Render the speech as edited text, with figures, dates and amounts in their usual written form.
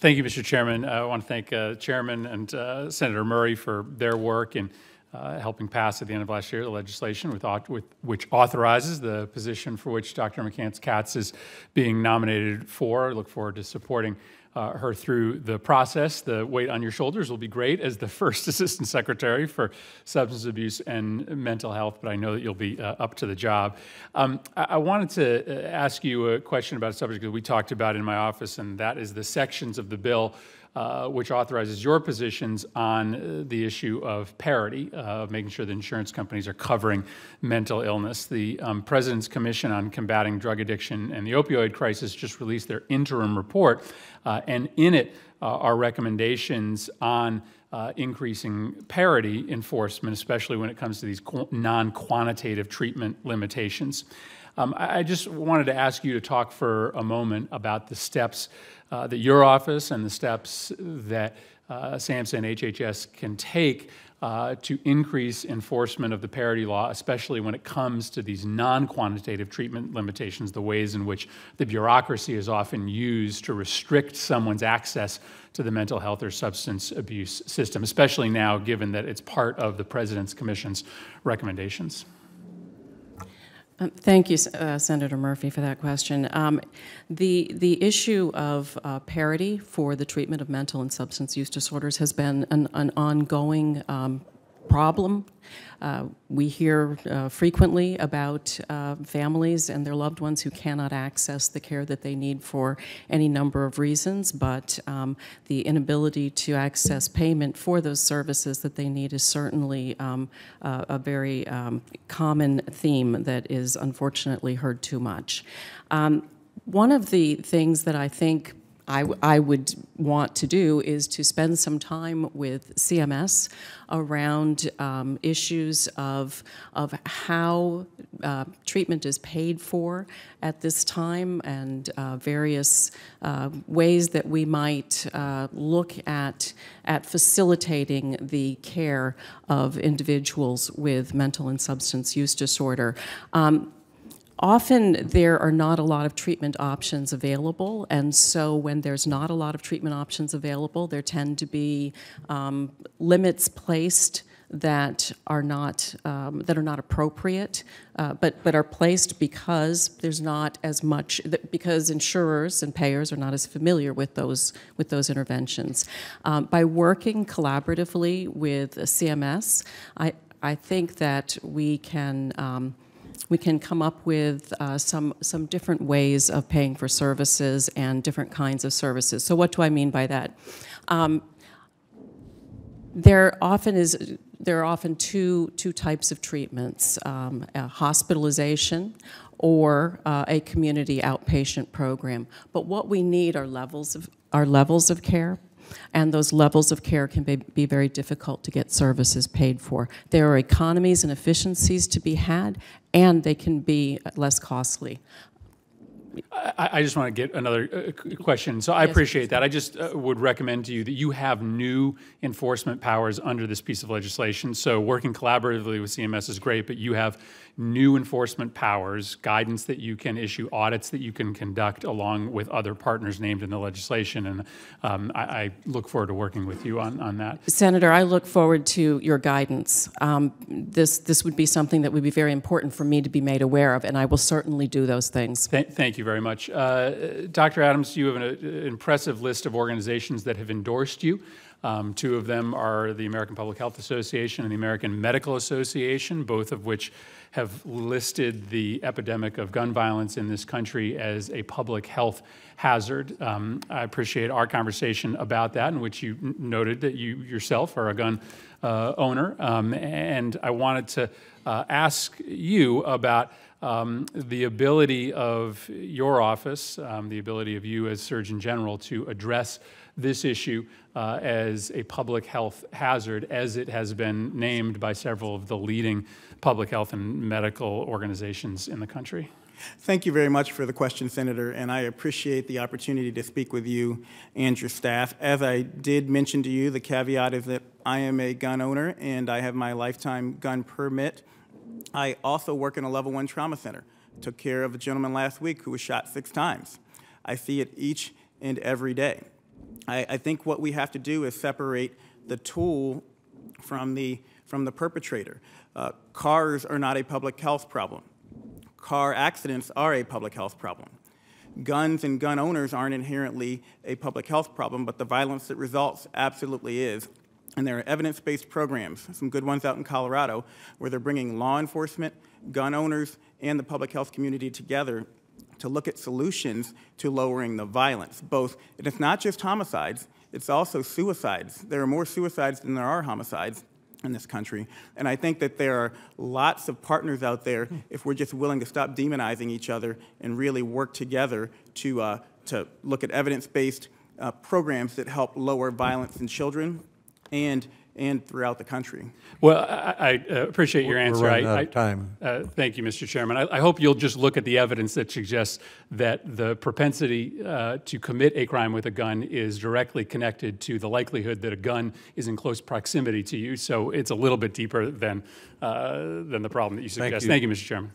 Thank you, Mr. Chairman. I want to thank Chairman and Senator Murray for their work in helping pass at the end of last year the legislation which authorizes the position for which Dr. McCants-Katz is being nominated for. I look forward to supporting her through the process. The weight on your shoulders will be great as the first Assistant Secretary for Substance Abuse and Mental Health, but I know that you'll be up to the job. I wanted to ask you a question about a subject that we talked about in my office, and that is the sections of the bill which authorizes your positions on the issue of parity, of making sure that insurance companies are covering mental illness. The President's Commission on Combating Drug Addiction and the Opioid Crisis just released their interim report, and in it are recommendations on increasing parity enforcement, especially when it comes to these non-quantitative treatment limitations. I just wanted to ask you to talk for a moment about the steps that your office and the steps that SAMHSA and HHS can take to increase enforcement of the parity law, especially when it comes to these non-quantitative treatment limitations, the ways in which the bureaucracy is often used to restrict someone's access to the mental health or substance abuse system, especially now given that it's part of the President's Commission's recommendations. Thank you, Senator Murphy, for that question. The issue of parity for the treatment of mental and substance use disorders has been an ongoing problem. We hear frequently about families and their loved ones who cannot access the care that they need for any number of reasons, but the inability to access payment for those services that they need is certainly a very common theme that is unfortunately heard too much. One of the things that I think I would want to do is to spend some time with CMS around issues of how treatment is paid for at this time and various ways that we might look at facilitating the care of individuals with mental and substance use disorder. Often there are not a lot of treatment options available, and so when there's not a lot of treatment options available, there tend to be limits placed that are not appropriate, but are placed because there's not as much, because insurers and payers are not as familiar with those interventions. By working collaboratively with CMS, I think that we can come up with some different ways of paying for services and different kinds of services. So what do I mean by that? There are often two types of treatments, hospitalization or a community outpatient program. But what we need are levels of care. And those levels of care can be very difficult to get services paid for. There are economies and efficiencies to be had, and they can be less costly. I just want to get another question. So I appreciate that. I just would recommend to you that you have new enforcement powers under this piece of legislation. So working collaboratively with CMS is great, but you have new enforcement powers, guidance that you can issue, audits that you can conduct along with other partners named in the legislation. And I look forward to working with you on that. Senator, I look forward to your guidance. This would be something that would be very important for me to be made aware of, and I will certainly do those things. Thank you very much. Dr. Adams, you have an impressive list of organizations that have endorsed you. Two of them are the American Public Health Association and the American Medical Association, both of which have listed the epidemic of gun violence in this country as a public health hazard. I appreciate our conversation about that, in which you noted that you yourself are a gun owner. And I wanted to ask you about the ability of your office, the ability of you as Surgeon General to address this issue as a public health hazard, as it has been named by several of the leading public health and medical organizations in the country. Thank you very much for the question, Senator, and I appreciate the opportunity to speak with you and your staff. As I did mention to you, the caveat is that I am a gun owner and I have my lifetime gun permit. I also work in a level 1 trauma center. Took care of a gentleman last week who was shot 6 times. I see it each and every day. I think what we have to do is separate the tool from the perpetrator. Cars are not a public health problem. Car accidents are a public health problem. Guns and gun owners aren't inherently a public health problem, but the violence that results absolutely is. And there are evidence-based programs, some good ones out in Colorado, where they're bringing law enforcement, gun owners, and the public health community together to look at solutions to lowering the violence. And it's not just homicides, it's also suicides. There are more suicides than there are homicides in this country. And I think that there are lots of partners out there if we're just willing to stop demonizing each other and really work together to look at evidence-based programs that help lower violence in children and throughout the country. Well, I appreciate your answer. We're running out of time. Thank you, Mr. Chairman. I hope you'll just look at the evidence that suggests that the propensity to commit a crime with a gun is directly connected to the likelihood that a gun is in close proximity to you. So it's a little bit deeper than the problem that you suggest. Thank you, Mr. Chairman.